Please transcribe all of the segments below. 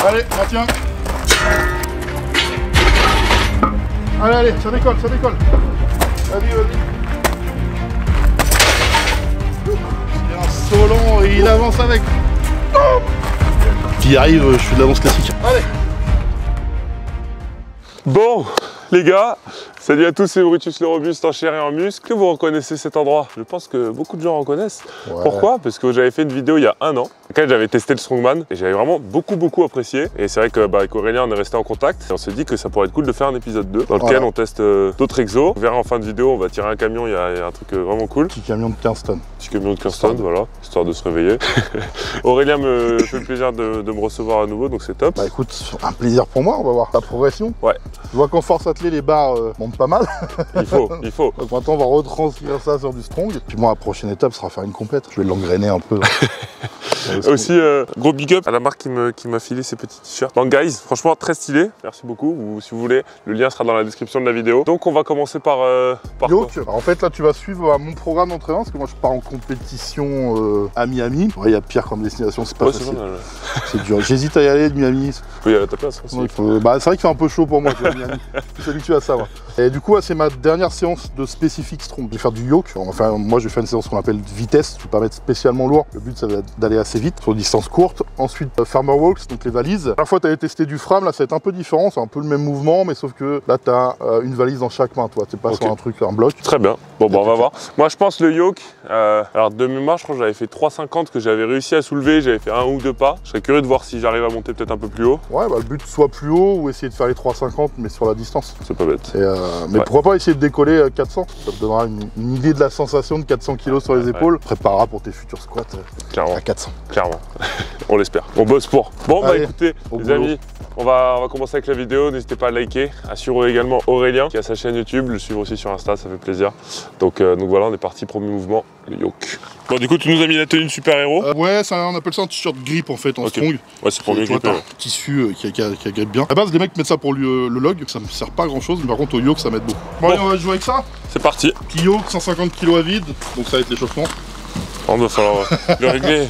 Allez, maintiens. Allez, allez, ça décolle, ça décolle. Vas-y, vas-y. C'est un Solan et il avance avec. Puis il arrive, je fais de l'avance classique. Allez. Bon, les gars, salut à tous, c'est Brutus le Robuste en chair et en muscle. Vous reconnaissez cet endroit? Je pense que beaucoup de gens reconnaissent. Ouais. Pourquoi? Parce que j'avais fait une vidéo il y a 1 an, dans laquelle j'avais testé le Strongman et j'avais vraiment beaucoup apprécié. Et c'est vrai qu'avec Aurélien, on est resté en contact et on s'est dit que ça pourrait être cool de faire un épisode 2 dans lequel on teste d'autres exos. On verra en fin de vidéo, on va tirer un camion, il y a un truc vraiment cool. Petit camion de 15 tonnes. Petit camion de 15 tonnes, voilà, histoire de se réveiller. Aurélien me fait le plaisir de me recevoir à nouveau, donc c'est top. Bah écoute, un plaisir pour moi, on va voir ta progression. Ouais. Je vois qu'en force attelée, les barres montent pas mal. Il faut. Donc maintenant, on va retranscrire ça sur du strong. Puis moi, la prochaine étape sera faire une compète. Je vais l'engrainer un peu. Aussi, gros big up à la marque qui m'a filé ces petits t-shirts. Donc guys, franchement très stylé, merci beaucoup. Ou si vous voulez, le lien sera dans la description de la vidéo. Donc on va commencer par Yoke. En fait là tu vas suivre mon programme d'entraînement parce que moi je pars en compétition à Miami. Il y a pire comme destination, c'est pas facile. C'est dur. J'hésite à y aller de Miami. Tu peux y aller à ta place. Hein, bah, c'est vrai qu'il fait un peu chaud pour moi de Miami. Je suis habitué à ça. Ouais. Et du coup c'est ma dernière séance de spécifique strong. Je vais faire du yoke. Enfin moi je vais faire une séance qu'on appelle vitesse. Je vais pas mettre spécialement lourd. Le but ça va être d'aller assez vite sur distance courte. Ensuite farmer walks, donc les valises. La dernière fois tu avais testé du FRAM, là ça va être un peu différent. C'est un peu le même mouvement mais sauf que là tu as une valise dans chaque main. Toi t'es pas sur un truc, un bloc. Très bien. Bon on va voir. Moi je pense le yoke. Alors de mémoire je crois que j'avais fait 3,50 que j'avais réussi à soulever. J'avais fait 1 ou 2 pas. Je serais curieux de voir si j'arrive à monter peut-être un peu plus haut. Ouais bah le but soit plus haut ou essayer de faire les 3,50 mais sur la distance. C'est pas bête. Mais pourquoi pas essayer de décoller 400? Ça te donnera une idée de la sensation de 400 kg sur les épaules. Préparera pour tes futurs squats à 400. Clairement. On l'espère. On bosse pour. Bon bah écoutez les amis, on va commencer avec la vidéo. N'hésitez pas à liker, à suivre également Aurélien qui a sa chaîne YouTube, le suivre aussi sur Insta, ça fait plaisir. Donc voilà, on est parti, premier mouvement, le yoke. Bon du coup tu nous as mis la tenue de super-héros. Ouais, on appelle ça un t-shirt grip en fait en strong. Ouais c'est pour mieux gripper. Un tissu qui grippe bien. À la base les mecs mettent ça pour le log, ça me sert pas à grand chose, mais par contre au yoke ça m'aide beaucoup. Bon allez on va jouer avec ça. C'est parti. Petit yoke, 150 kg à vide, donc ça va être l'échauffement. On va falloir le régler.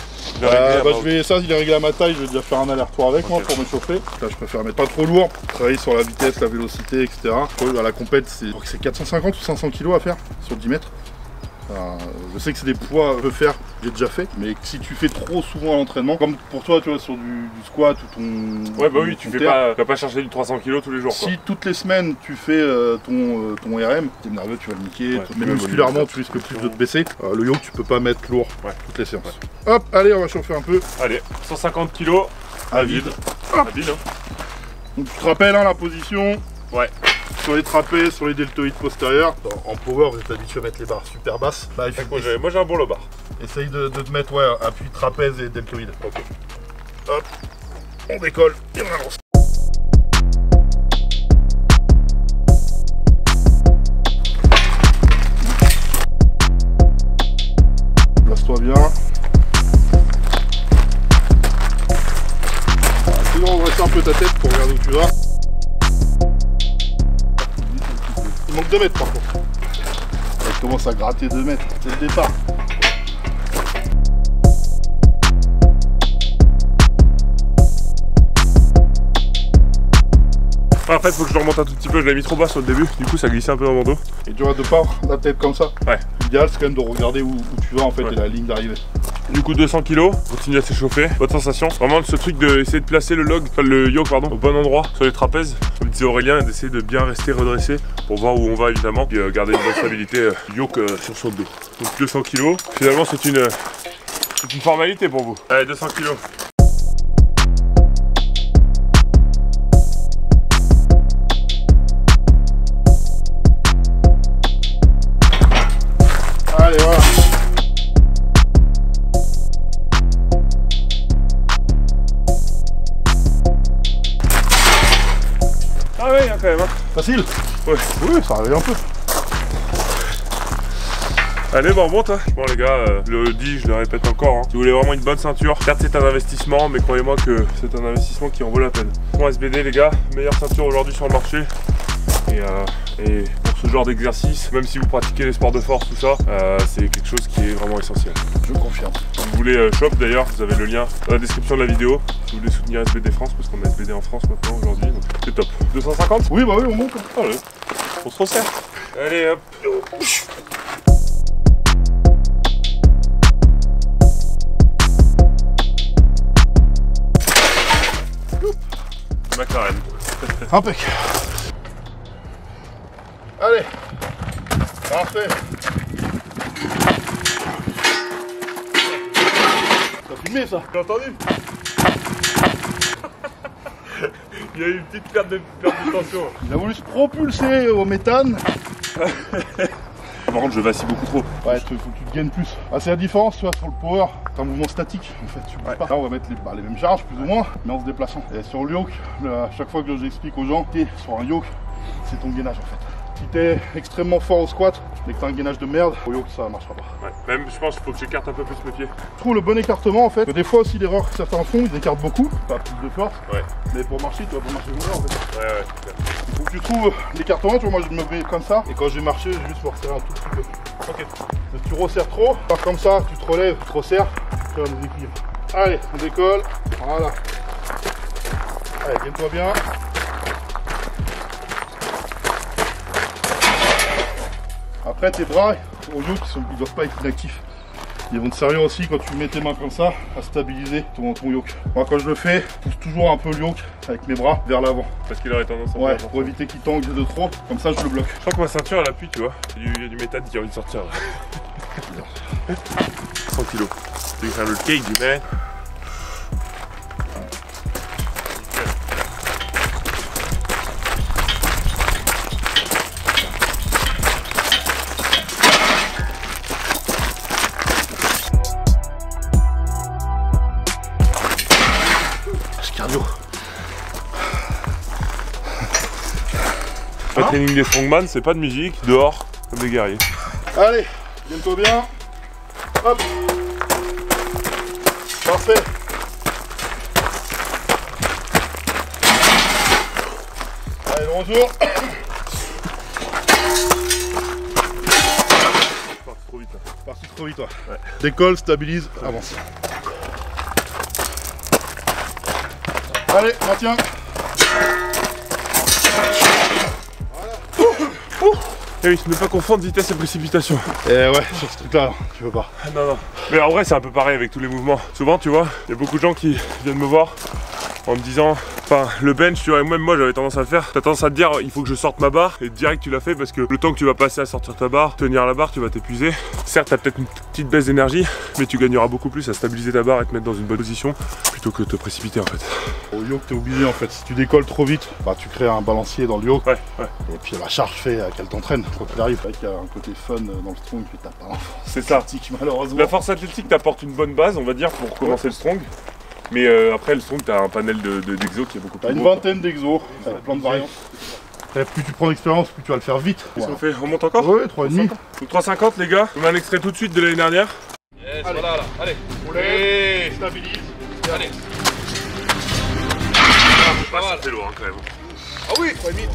Ça il est réglé à ma taille, je vais déjà faire un aller-retour avec moi pour m'échauffer. Là je préfère mettre pas trop lourd, travailler sur la vitesse, la vélocité, etc. À la compète c'est 450 ou 500 kg à faire sur 10 mètres. Je sais que c'est des poids que je peux faire, j'ai déjà fait, mais si tu fais trop souvent à l'entraînement, comme pour toi tu vois sur du squat ou ton... Ouais bah oui, tu vas pas chercher du 300 kg tous les jours. Si toutes les semaines tu fais ton RM, t'es nerveux, tu vas le niquer, mais musculairement tu risques plus de te baisser. Le yoke tu peux pas mettre lourd toutes les séances. Hop, allez on va chauffer un peu. Allez, 150 kg à vide. À vide hein. Donc tu te rappelles hein, la position. Ouais. Sur les trapèzes, sur les deltoïdes postérieurs. En power, vous êtes habitué à mettre les barres super basses. Bah, moi j'ai un bon low bar. Essaye de te mettre appui trapèze et deltoïde. Ok. Hop, on décolle et on avance. Place-toi bien. Essaye de redresser un peu ta tête pour regarder où tu vas. Il manque 2 mètres par contre. Il commence à gratter 2 mètres, c'est le départ. En fait, faut que je le remonte un tout petit peu, je l'ai mis trop bas sur le début, du coup ça glissait un peu dans mon dos. Et tu vois de pas la tête comme ça. Ouais. L'idéal c'est quand même de regarder où tu vas en fait et la ligne d'arrivée. Du coup 200 kg, continue à s'échauffer, bonne sensation. Vraiment ce truc d'essayer de placer le yoke pardon, au bon endroit sur les trapèzes. Comme disait Aurélien, d'essayer de bien rester redressé pour voir où on va évidemment. Puis garder une bonne stabilité yoke sur son dos. Donc 200 kg, finalement c'est une formalité pour vous. Allez 200 kg. Allez voilà. Ah ouais, quand même. Hein. Facile. Ouais. Oui, ça arrive un peu. Allez, bon, on monte. Hein. Bon, les gars, je le dis, je le répète encore. Hein. Si vous voulez vraiment une bonne ceinture, certes, c'est un investissement, mais croyez-moi que c'est un investissement qui en vaut la peine. Pour SBD, les gars, meilleure ceinture aujourd'hui sur le marché. Et pour ce genre d'exercice, même si vous pratiquez les sports de force, tout ça, c'est quelque chose qui est vraiment essentiel. Je confirme. Si vous voulez shop d'ailleurs, vous avez le lien dans la description de la vidéo. Si vous voulez soutenir SBD France, parce qu'on a SBD en France maintenant aujourd'hui, donc c'est top. 250? Oui, bah oui, on monte. Allez, on se resserre. Allez hop. McLaren. Impec. Allez. Parfait. T'as filmé ça? T'as entendu? Il y a eu une petite perte de tension. Il a voulu se propulser au méthane. Par contre, je vacille beaucoup trop. Ouais, faut que tu te gaines plus. Ah, c'est la différence, tu vois, sur le power, t'as un mouvement statique en fait. Tu bouges pas. Là, on va mettre les mêmes charges, plus ou moins, mais en se déplaçant. Et sur le yoke, à chaque fois que j'explique aux gens, t'es sur un yoke, c'est ton gainage en fait. Si t'es extrêmement fort au squat, mais que t'as un gainage de merde, au yoke, ça marchera pas. Ouais. Même, je pense qu'il faut que j'écarte un peu plus mes pieds. Je trouve le bon écartement en fait. Des fois aussi, l'erreur que certains font, ils écartent beaucoup, pas plus de force. Ouais. Mais pour marcher, tu vas pas marcher longtemps en fait. Ouais. Il faut que tu trouves l'écartement, tu vois, moi je me mets comme ça, et quand je vais marcher, juste pour resserrer un tout petit peu. Ok. Si tu resserres trop, par comme ça, tu te relèves, tu te resserres, tu vas nous équilibrer. Allez, on décolle, voilà. Allez, tiens-toi bien. Après tes bras, au yoke, ils doivent pas être inactifs. Ils vont te servir aussi quand tu mets tes mains comme ça à stabiliser ton yoke. Moi quand je le fais, je pousse toujours un peu le yoke avec mes bras vers l'avant. Parce qu'il aurait tendance à ouais, pour éviter qu'il tangue de trop, comme ça je le bloque. Je sens que ma ceinture elle appuie, tu vois. Il y a du méthane qui a envie de sortir là. 100 kg. Tu veux faire le cake du mec. Le training des strongman, c'est pas de musique, dehors, comme des guerriers. Allez, tiens-toi bien. Hop. Parfait. Allez, le retour. Parti trop vite là. Parti trop vite, toi. Ouais. Décolle, stabilise, avance. Allez, maintiens. Eh oui, ne pas confondre vitesse et précipitation. Ouais, sur ce truc-là, tu veux pas. Non. Mais en vrai, c'est un peu pareil avec tous les mouvements. Souvent, tu vois, il y a beaucoup de gens qui viennent me voir en me disant, enfin, le bench, tu vois, et même moi j'avais tendance à le faire. T'as tendance à te dire, il faut que je sorte ma barre, et direct tu l'as fait parce que le temps que tu vas passer à sortir ta barre, tenir la barre, tu vas t'épuiser. Certes, t'as peut-être une petite baisse d'énergie, mais tu gagneras beaucoup plus à stabiliser ta barre et te mettre dans une bonne position plutôt que de te précipiter en fait. Au yoke, t'es obligé en fait. Si tu décolles trop vite, bah tu crées un balancier dans le yoke. Ouais. Et puis la charge fait qu'elle t'entraîne. Quand il arrive, il y a un côté fun dans le strong que t'as pas. C'est ça. Malheureusement. La force athlétique t'apporte une bonne base, on va dire, pour commencer le strong. Mais après, le strong, t'as un panel d'exos qui est beaucoup plus gros. T'as une vingtaine d'exos, avec plein de variantes. Et plus tu prends d'expérience, plus tu vas le faire vite. Qu'est-ce qu'on fait? On monte encore? Ouais, 3,5. Donc 3,50 les gars. On met un extrait tout de suite de l'année dernière. Yes, allez. Voilà là, allez. On lève, stabilise. Allez. Pas mal. C'est lourd hein, quand même. Ah oui, 3,5.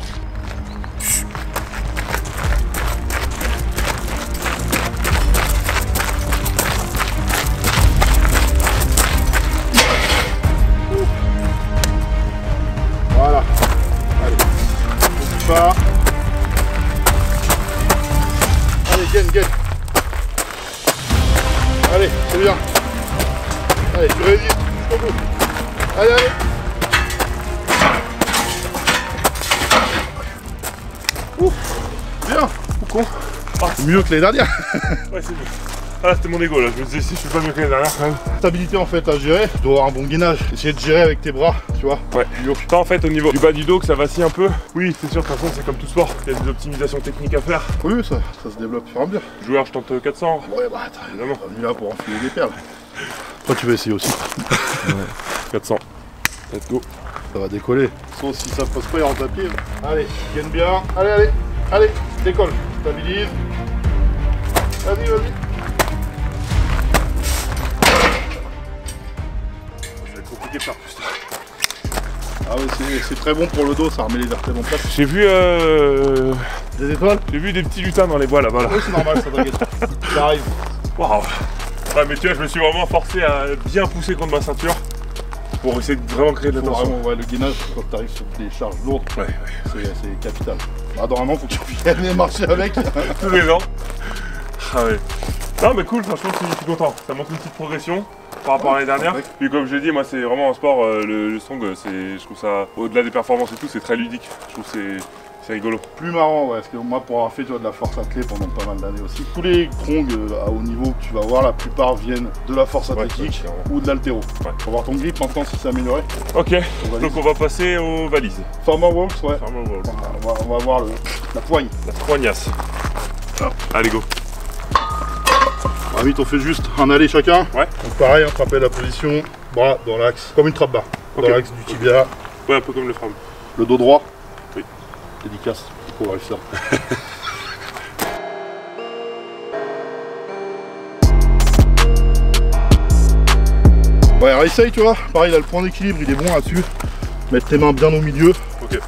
Voilà. Allez. Pas. Allez, gaine. Allez, c'est bien. Allez, tu résistes jusqu'au bout. Allez. Ouf, bien. Ou con. Ah, c'est mieux que l'année dernière. Ouais, c'est mieux. Ah, c'était mon ego là, je me disais si je suis pas mieux que l'année dernière quand même. Stabilité en fait à gérer, tu dois avoir un bon gainage. Essayer de gérer avec tes bras, tu vois. Ouais. Ça en fait au niveau du bas du dos que ça vacille un peu. Oui, c'est sûr, de toute façon c'est comme tout sport. Il y a des optimisations techniques à faire. Oui, ça se développe au fur et à mesure. Joueur, je tente 400. Ouais, bah attends, évidemment. On est venu là pour enfiler des perles. Toi tu vas essayer aussi. Ouais. 400. Let's go. Ça va décoller. Sauf si ça passe pas, il rentre à pied. Allez, gaine bien. Allez, décolle. Stabilise. Vas-y. Ça va être compliqué de faire plus. Ah ouais, c'est très bon pour le dos, ça remet les vertèbres en place. J'ai vu des étoiles. J'ai vu des petits lutins dans les bois là-bas. Là. Oui, c'est normal, ça t'inquiète. Ça arrive. Waouh. Ouais, mais tu vois, je me suis vraiment forcé à bien pousser contre ma ceinture pour essayer de vraiment créer de la tension. Vraiment, ouais, le gainage, quand tu arrives sur des charges lourdes, c'est capital. Bah, normalement, faut que tu viennes marcher avec. Tous les ans. Ah ouais. Non mais cool, franchement je suis content. Ça montre une petite progression par rapport à l'année dernière. Puis comme je l'ai dit, moi c'est vraiment un sport, le strong, je trouve ça, au-delà des performances et tout, c'est très ludique. Je trouve que c'est rigolo. Plus marrant, ouais, parce que moi pour avoir fait de la force athlée pendant pas mal d'années aussi, tous les strongs à haut niveau que tu vas voir, la plupart viennent de la force athlétique ou de l'haltéro. Ouais. Pour voir ton grip maintenant si c'est amélioré. Ok, donc on va passer aux valises. Farmer Walks, ouais. Farmer Walks. On va voir la poigne. La poignasse. Allez go. Vite, on fait juste un aller chacun. Ouais. Donc pareil, on te rappelle la position, bras dans l'axe, comme une trap bar. Dans l'axe du tibia. Ouais, un peu comme le frame. Le dos droit. Oui. Dédicace pour réussir. Ouais, essaye, tu vois. Pareil, là, le point d'équilibre, il est bon là-dessus. Mettre tes mains bien au milieu. Ok.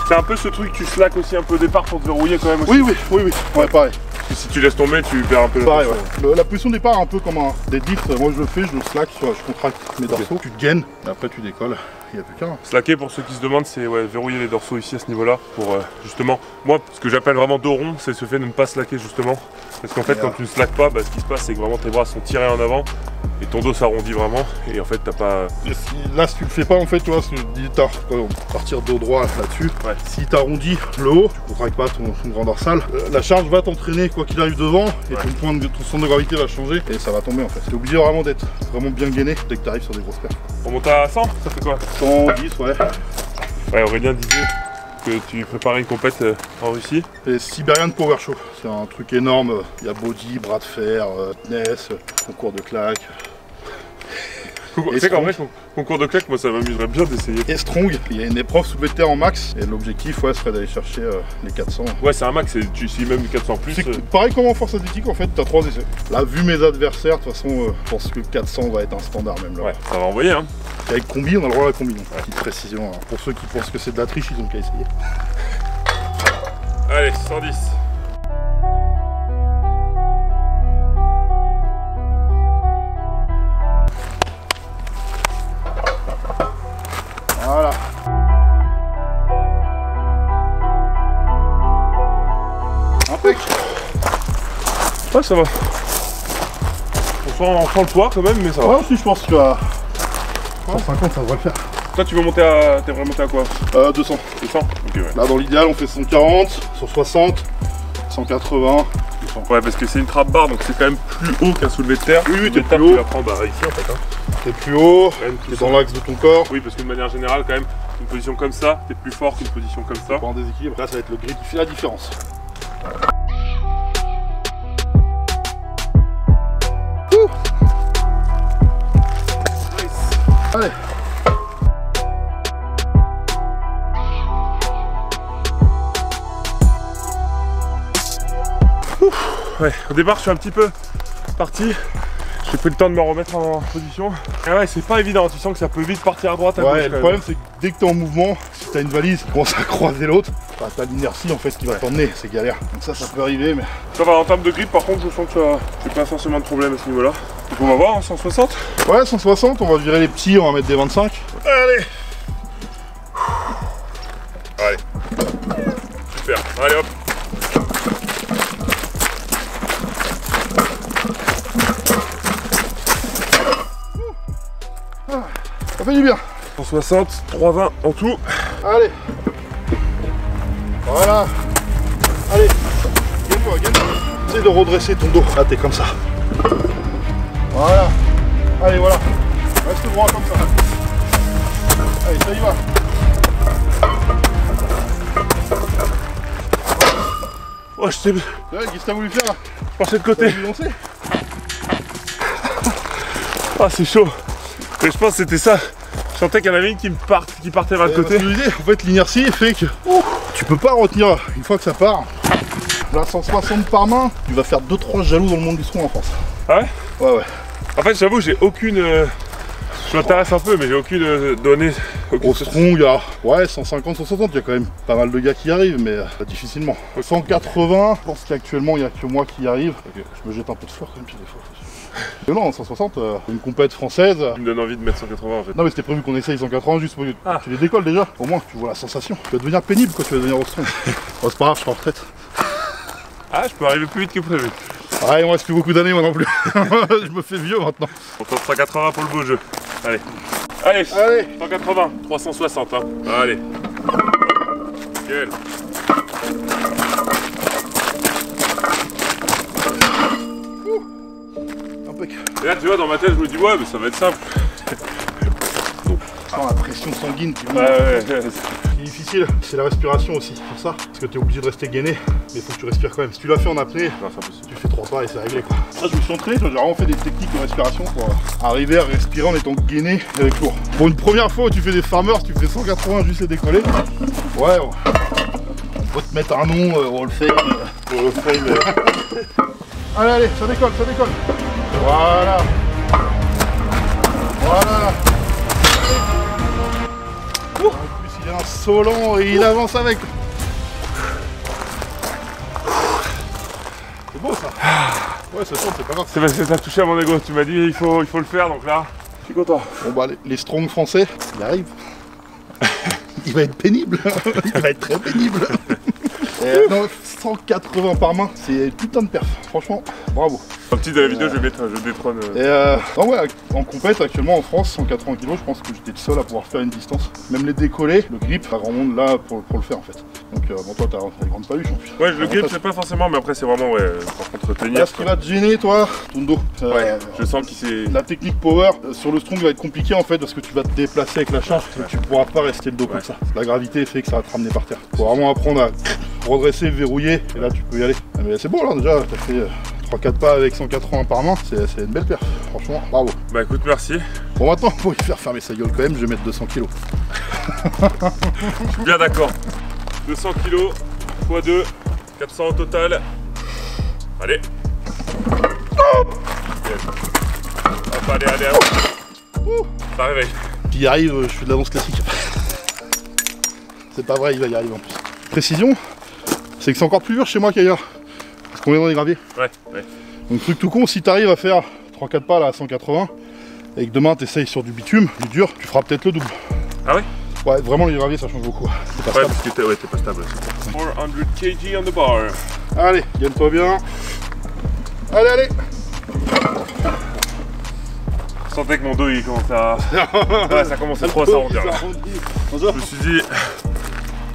C'est un peu ce truc, tu slack aussi un peu au départ pour te verrouiller quand même aussi. Oui. Ouais, pareil. Parce que si tu laisses tomber, tu perds un peu pareil, ouais. La position de départ est un peu comme un deadlift. Moi je le fais, je le slack, je contracte mes dorsaux, tu te gaines, et après tu décolles. Il n'y a plus qu'un. Slacker, pour ceux qui se demandent, c'est verrouiller les dorsaux ici à ce niveau-là. Pour justement, moi, ce que j'appelle vraiment dos rond, c'est ce fait de ne pas slacker justement. Parce qu'en fait, quand tu ne slackes pas, ce qui se passe, c'est que vraiment tes bras sont tirés en avant et ton dos s'arrondit vraiment. Et en fait, t'as pas. Là, si tu le fais pas, en fait, tu vois, partir dos droit là-dessus. Ouais. Si tu arrondis le haut, tu contractes pas ton grand dorsal, la charge va t'entraîner quoi qu'il arrive devant et ton centre de gravité va changer et ça va tomber en fait. Tu es obligé vraiment d'être vraiment bien gainé dès que tu arrives sur des grosses perfs. On monte à 100, ça fait quoi? 110, ouais. Ouais, Aurélien disait que tu préparais une compète en Russie. Et Siberian Power Show, c'est un truc énorme. Il y a body, bras de fer, tennis, concours de claques. Tu sais qu'en vrai, concours de claques, moi ça m'amuserait bien d'essayer. Et strong, il y a une épreuve soulevé de terre en max. Et l'objectif, serait d'aller chercher les 400. Ouais, c'est un max, tu sais même 400 plus. Pareil comme en force athlétique, en fait, tu as 3 essais. Là, vu mes adversaires, de toute façon, je pense que 400 va être un standard même là. Ouais, ça va envoyer, hein. Et avec combi, on a le droit à la combi. Donc, petite précision, hein. Pour ceux qui pensent que c'est de la triche, ils ont qu'à essayer. Allez, 110. Voilà. Impec. Ouais, ça va. On sent le poids quand même, mais ça va. Ouais, aussi, je pense que tu as 150, ça devrait le faire. Toi, tu veux monter à. T'aimerais monter à quoi? 200. 200? Ok, ouais. Là, dans l'idéal, on fait 140, 160, 180. 200. Ouais, parce que c'est une trap bar, donc c'est quand même plus haut qu'un soulevé de terre. Oui, t'es plus haut. Tu la prends ici en fait. Hein. T'es plus haut, t'es dans l'axe de ton corps. Oui, parce que de manière générale, quand même, une position comme ça, t'es plus fort qu'une position comme ça. Pas en déséquilibre. Là, ça va être le grip qui fait la différence. Nice. Allez. Ouais, au départ, je suis un petit peu parti. J'ai pris le temps de me remettre en position. Et ouais, c'est pas évident, tu sens que ça peut vite partir à droite, à gauche. Ouais, le problème c'est que dès que t'es en mouvement, si t'as une valise qui commence à croiser l'autre, t'as l'inertie en fait qui va t'emmener, c'est galère. Donc ça peut arriver, mais... Ça va, en termes de grip par contre, je sens que j'ai pas forcément de problème à ce niveau-là. Donc on va voir, hein, 160. Ouais, 160, on va virer les petits, on va mettre des 25. Allez. Allez. Super, allez hop. Ça fait du bien. 160, 320 en tout. Allez. Voilà. Allez. Gagne-toi, gagne-toi. Essaye de redresser ton dos. Là, t'es comme ça. Voilà. Allez, voilà. Reste droit comme ça. Allez, ça y va. Oh, je t'ai... Qu'est-ce que t'as voulu faire là? Je pensais de côté. Ah, c'est chaud. Mais je pense que c'était ça. Je sentais qu'il y en avait une qui partait vers le côté. En fait, l'inertie fait que tu peux pas retenir une fois que ça part. Là, 160 par main, tu vas faire 2-3 jaloux dans le monde du strong en France. Ah ouais? Ouais, ouais. En fait, j'avoue, j'ai aucune. Je m'intéresse un peu, mais j'ai aucune donnée. Au strong, il y a ouais, 150, 160, il y a quand même pas mal de gars qui y arrivent, mais difficilement. 180, je pense qu'actuellement, il n'y a que moi qui y arrive. Okay. Je me jette un peu de fleurs quand même, des fois. Mais non, 160, une compète française. Tu me donnes envie de mettre 180 en fait. Non, mais c'était prévu qu'on essaye 180 juste pour que tu les décolles déjà. Au moins, tu vois la sensation. Tu vas devenir pénible quand tu vas devenir au strong. Oh, c'est pas grave, je suis en retraite. Ah, je peux arriver plus vite que prévu. Ah, il me reste plus beaucoup d'années, moi non plus. Je me fais vieux maintenant. On tente 180 pour le beau jeu. Allez. Allez, 180, 360 hein. Allez. Nickel. Et là tu vois dans ma tête je me dis ouais mais ça va être simple. La pression sanguine qui monte. Ouais. Ce qui est difficile, c'est la respiration aussi pour ça. Parce que tu es obligé de rester gainé, mais il faut que tu respires quand même. Si tu l'as fait en apnée, tu fais 3 pas et c'est réglé quoi. Ça je me suis entraîné, j'ai vraiment fait des techniques de respiration pour arriver à respirer en étant gainé avec lourd. Pour une première fois où tu fais des farmers, tu fais 180 juste et décoller. Ouais, on peut te mettre un nom, Wall Fame. Allez, ça décolle, ça décolle. Voilà. Voilà. En plus, il est insolent et il avance avec. C'est beau ça. Ouais, ça sent, c'est pas grave. C'est parce que t'as touché à mon ego. Tu m'as dit il faut le faire, donc là, je suis content. Bon bah, les strong français, il arrive. Il va être pénible. Il va être très pénible. Non, 180 par main, c'est putain de perf. Franchement, bravo. En petit de la vidéo, je vais mettre un jeu détrône. Non, ouais, en compète actuellement en France, 180 kg, je pense que j'étais le seul à pouvoir faire une distance. Même les décollés, le grip, pas grand monde là pour le faire en fait. Donc bon, toi t'as une grande paluche en plus. Ouais, le grip c'est pas forcément, mais après c'est vraiment par contre tenir. Là, ce qui va te gêner toi, ton dos. Ouais, je sens qu'il s'est. La technique power sur le strong va être compliquée en fait parce que tu vas te déplacer avec la charge et tu pourras pas rester le dos comme ça. La gravité fait que ça va te ramener par terre. Faut vraiment apprendre à redresser, verrouiller et là tu peux y aller. Mais c'est bon là déjà, t'as fait 3-4 pas avec 180 par main, c'est une belle perf, franchement, bravo. Bah écoute, merci. Bon maintenant, pour y faire fermer sa gueule quand même, je vais mettre 200 kg. Je suis bien d'accord. 200 kg x 2, 400 au total. Allez. Hop, allez. Ça réveille. Puis il arrive, je fais de la danse classique. C'est pas vrai, il va y arriver en plus. Précision, c'est que c'est encore plus dur chez moi qu'ailleurs. Parce qu'on est dans les graviers. Ouais. Donc truc tout con, si tu arrives à faire 3-4 pas là à 180 et que demain tu essayes sur du bitume, du dur, tu feras peut-être le double. Ah ouais? Ouais, vraiment les graviers ça change beaucoup. T'es pas stable. Parce que t'es pas stable. 400 kg on the bar. Allez, gagne-toi bien. Allez. Je sentais que mon dos il commence à. Ouais, ça commençait trop à s'arrondir. Je me suis dit,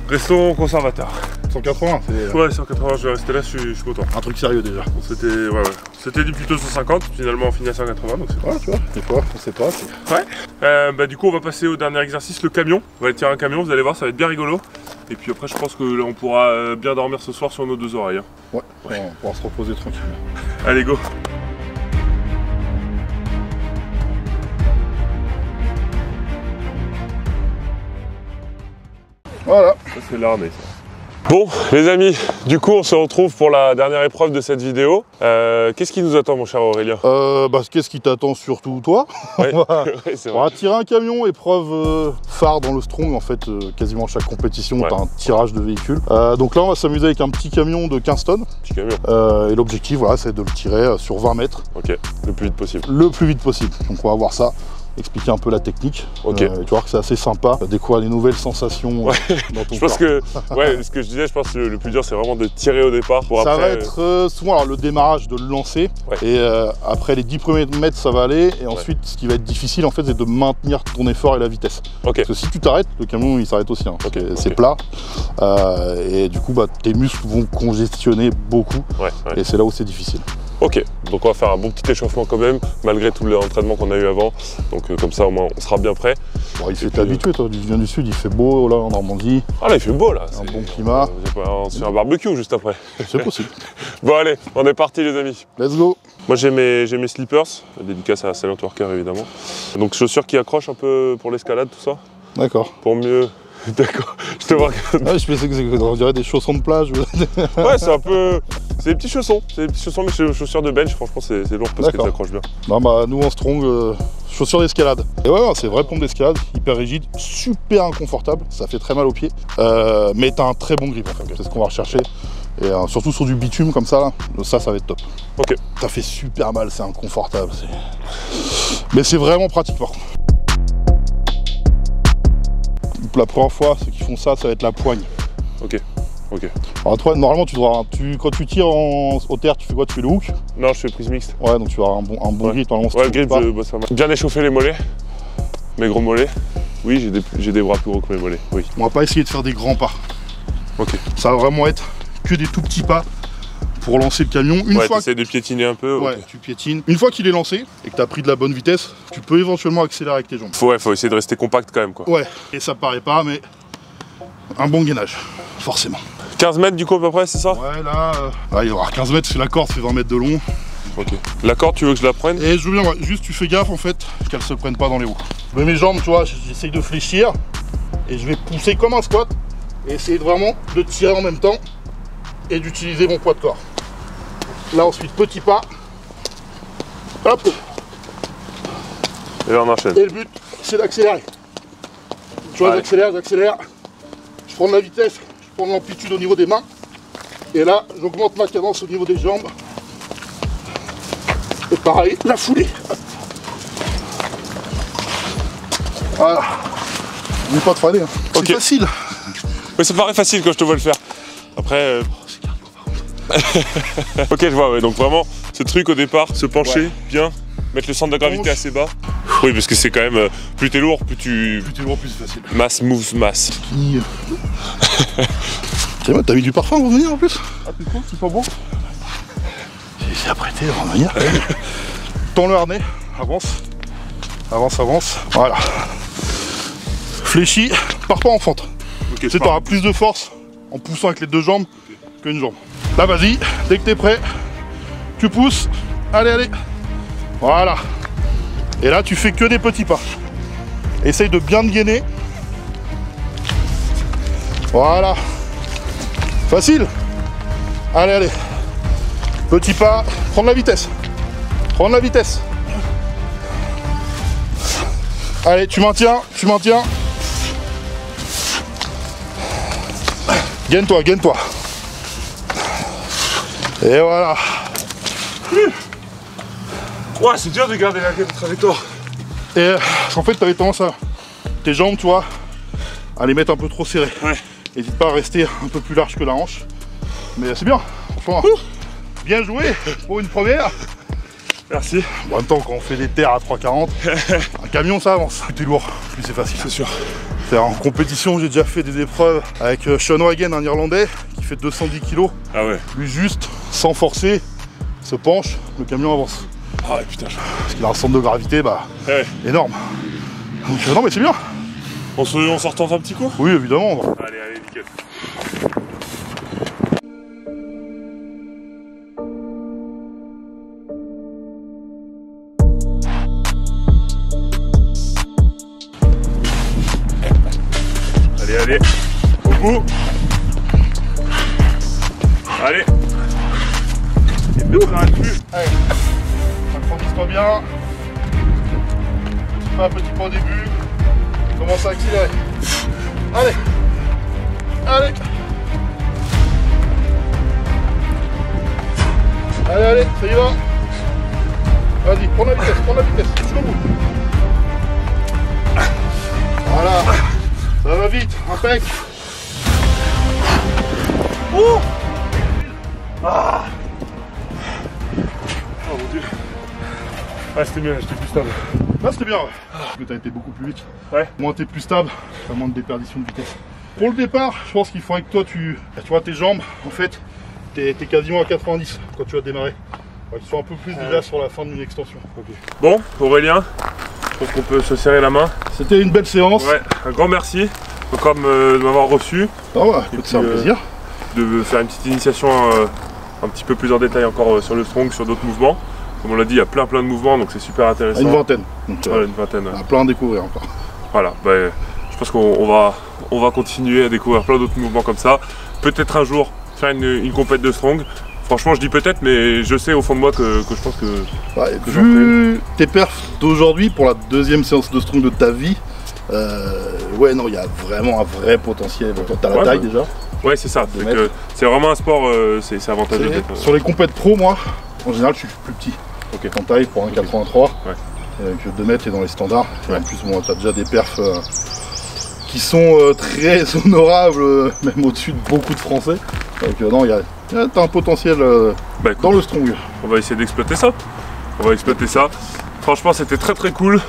restons conservateurs. 180, c'est. Ouais, 180, je vais rester là, je suis content. Un truc sérieux déjà. C'était dit plutôt 150, finalement on finit à 180, donc c'est ouais, tu vois, des fois, on sait pas. Ouais. Bah du coup on va passer au dernier exercice, le camion. On va aller tirer un camion, vous allez voir, ça va être bien rigolo. Et puis après je pense que là on pourra bien dormir ce soir sur nos 2 oreilles. Hein. Ouais, on pourra se reposer tranquillement. Allez go. Voilà. Ça c'est l'armée ça. Bon les amis, du coup on se retrouve pour la dernière épreuve de cette vidéo. Qu'est-ce qui nous attend mon cher Aurélien? Qu'est-ce qui t'attend surtout toi? Ouais. On va tirer un camion, épreuve phare dans le strong en fait, quasiment chaque compétition t'as un tirage de véhicule. Donc là on va s'amuser avec un petit camion de 15 tonnes. Petit camion. Et l'objectif voilà, c'est de le tirer sur 20 mètres. Ok, le plus vite possible. Le plus vite possible, donc on va voir ça. Expliquer un peu la technique. Ok. Tu vois que c'est assez sympa, découvrir des nouvelles sensations dans ton je pense corps. que, ce que je disais, je pense que le plus dur c'est vraiment de tirer au départ pour ça après... va être souvent alors, le démarrage de le lancer et après les 10 premiers mètres ça va aller et ensuite ce qui va être difficile en fait c'est de maintenir ton effort et la vitesse. Parce que si tu t'arrêtes, le camion il s'arrête aussi. Hein. C'est plat et du coup tes muscles vont congestionner beaucoup et c'est là où c'est difficile. Ok, donc on va faire un bon petit échauffement quand même, malgré tout l'entraînement qu'on a eu avant. Donc comme ça au moins on sera bien prêt. Bon, il fait habitué, toi, tu viens du sud, il fait beau là en Normandie. Ah là il fait beau là. Un bon climat. On se fait un barbecue juste après. C'est possible. Bon allez, on est parti les amis. Let's go. Moi j'ai mes slippers, dédicace à Silent Worker évidemment. Donc chaussures qui accrochent un peu pour l'escalade tout ça. D'accord. Pour mieux D'accord, je te vois. Ouais, je pensais que on dirait des chaussons de plage. Ouais, c'est un peu. C'est des petits chaussons. C'est des petits chaussons, mais c'est chaussures de bench. Franchement, c'est lourd parce que tu accroches bien. Non, bah, nous en strong, chaussures d'escalade. Et ouais, c'est vrai pompe d'escalade, hyper rigide, super inconfortable. Ça fait très mal aux pieds. Mais t'as un très bon grip en fait. C'est ce qu'on va rechercher. Et surtout sur du bitume comme ça, là, ça va être top. Ok. Ça fait super mal, c'est inconfortable. Mais c'est vraiment pratique par contre. La première fois, ceux qui font ça, ça va être la poigne. Ok. Ok. Alors toi, normalement, quand tu tires au terre, tu fais quoi? Tu fais le hook? Non, je fais prise mixte. Ouais, donc tu vas avoir un bon grip. Normalement, ouais, le grip, je bosse pas mal. Bien échauffer les mollets, mes gros mollets. Oui, j'ai des bras plus gros que mes mollets, oui. On va pas essayer de faire des grands pas. Ok. Ça va vraiment être que des tout petits pas pour lancer le camion. Une fois tu essaies de piétiner un peu. Ouais, okay. Tu piétines. Une fois qu'il est lancé et que tu as pris de la bonne vitesse, tu peux éventuellement accélérer avec tes jambes. Faut essayer de rester compact quand même, quoi. Ouais, et ça paraît pas, mais un bon gainage, forcément. 15 mètres du coup à peu près, c'est ça? Ouais, là, il va y avoir 15 mètres, c'est la corde, fait 20 mètres de long. Ok. La corde, tu veux que je la prenne? Et je veux bien, ouais, juste tu fais gaffe en fait qu'elle se prenne pas dans les roues. Je mets mes jambes, tu vois, j'essaye de fléchir et je vais pousser comme un squat et essayer vraiment de tirer en même temps et d'utiliser mon poids de corps. Là ensuite, petit pas. Hop. Et là on enchaîne. Et le but, c'est d'accélérer. Tu vois, j'accélère. Je prends de la vitesse, je prends de l'amplitude au niveau des mains. Et là, j'augmente ma cadence au niveau des jambes. Et pareil, la foulée. Voilà. On n'est pas de freiner. Hein. Okay. C'est facile. Oui, ça paraît facile quand je te vois le faire. Après. Ok, je vois, ouais. Donc vraiment, ce truc au départ, se pencher bien, mettre le centre de gravité assez bas. Oui, parce que c'est quand même. Plus t'es lourd, plus t'es lourd, plus c'est facile. Mass moves mass. T'as mis du parfum pour venir en plus? Ah, c'est cool, c'est pas bon? J'ai apprêté avant de venir. Tends le harnais, avance. Avance. Voilà. Fléchis, pars pas en fente. Okay, tu auras plus de force en poussant avec les deux jambes qu'une jambe. Là, vas-y, dès que t'es prêt, tu pousses. Allez. Voilà. Et là, tu fais que des petits pas. Essaye de bien te gainer. Voilà. Facile. Allez. Petit pas, prendre la vitesse. Allez, tu maintiens. Gaine-toi. Et voilà. Ouais, c'est dur de garder la trajectoire. Et en fait, tu avais tendance à tes jambes, tu vois, à les mettre un peu trop serrées. Ouais. N'hésite pas à rester un peu plus large que la hanche. Mais c'est bien. Franchement, bien joué pour une première. Merci. En même temps, quand on fait des terres à 3,40, un camion ça avance. Plus t'es lourd, plus c'est facile. C'est sûr. En compétition, j'ai déjà fait des épreuves avec Sean Wagen, un Irlandais, qui fait 210 kg. Ah ouais. Lui juste, sans forcer, se penche, le camion avance. Ah ouais, putain. Parce qu'il a un centre de gravité, énorme. Donc non mais c'est bien. On se retente un petit coup? Oui, évidemment. Allez, nickel. Allez, au bout. Allez. Et puis on n'arrête plus. Allez, syncronise-toi bien. Petit pas au début. Commence à accélérer. Allez. Allez, ça y va. Vas-y, prends la vitesse, jusqu'au bout. Voilà. Ça va vite, impec. Oh ah. Oh mon dieu. Ouais, c'était bien, j'étais plus stable. Là c'était bien, ouais. Parce que t'as été beaucoup plus vite. Ouais. Moins t'es plus stable, t'as moins de déperdition de vitesse. Pour le départ, je pense qu'il faudrait que toi tu vois tes jambes, en fait, t'es quasiment à 90 quand tu vas démarrer. Ouais, ils sont un peu plus déjà sur la fin d'une extension. Okay. Bon, Aurélien, je pense qu'on peut se serrer la main. C'était une belle séance. Ouais, un grand merci comme de m'avoir reçu. Ah ouais, c'est un plaisir. De faire une petite initiation un petit peu plus en détail encore sur le strong, sur d'autres mouvements. Comme on l'a dit, il y a plein de mouvements, donc c'est super intéressant. Une vingtaine. Donc, voilà, une vingtaine. On a plein à découvrir encore. Voilà, pense qu'on va continuer à découvrir plein d'autres mouvements comme ça. Peut-être un jour faire une compète de strong. Franchement, je dis peut-être, mais je sais au fond de moi que je pense que... Ouais, vu tes perfs d'aujourd'hui pour la deuxième séance de strong de ta vie, ouais, non, il y a vraiment un vrai potentiel. T'as la taille déjà. Ouais, c'est ça. C'est vraiment un sport, c'est avantageux d'être... Sur les compètes pro, moi, en général, je suis plus petit. Ok. En taille pour un 83. Ouais. Avec 2 mètres et dans les standards. Ouais. Et en plus, bon, t'as déjà des perfs qui sont très honorables, même au-dessus de beaucoup de Français. Donc non, t'as un potentiel dans le strong. On va essayer d'exploiter ça. Franchement, c'était très très cool.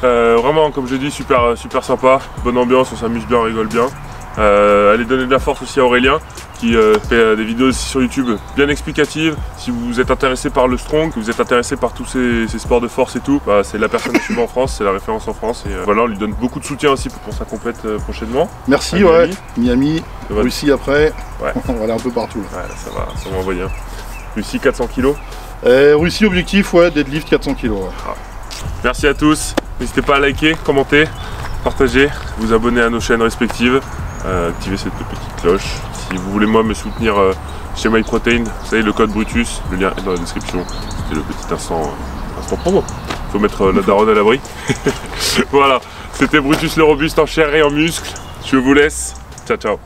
Vraiment, comme j'ai dit, super sympa. Bonne ambiance, on s'amuse bien, on rigole bien. Allez donner de la force aussi à Aurélien qui fait des vidéos aussi sur YouTube bien explicatives. Si vous êtes intéressé par le strong, que vous êtes intéressé par tous ces sports de force et tout, bah, c'est la personne à suivre en France, c'est la référence en France. Et voilà, on lui donne beaucoup de soutien aussi pour sa compète prochainement. Merci, ouais. Miami, Russie après, ouais. On va aller un peu partout. Là. Ouais, ça va envoyer. Hein. Russie 400 kg. Russie objectif, ouais, deadlift 400 kg. Ouais. Ah. Merci à tous. N'hésitez pas à liker, commenter, partager, vous abonner à nos chaînes respectives. Activez cette petite cloche. Si vous voulez moi me soutenir chez MyProtein, vous savez le code Brutus, le lien est dans la description. C'était le petit instant promo. Faut mettre la daronne à l'abri. Voilà, c'était Brutus le robuste en chair et en muscle. Je vous laisse. Ciao ciao.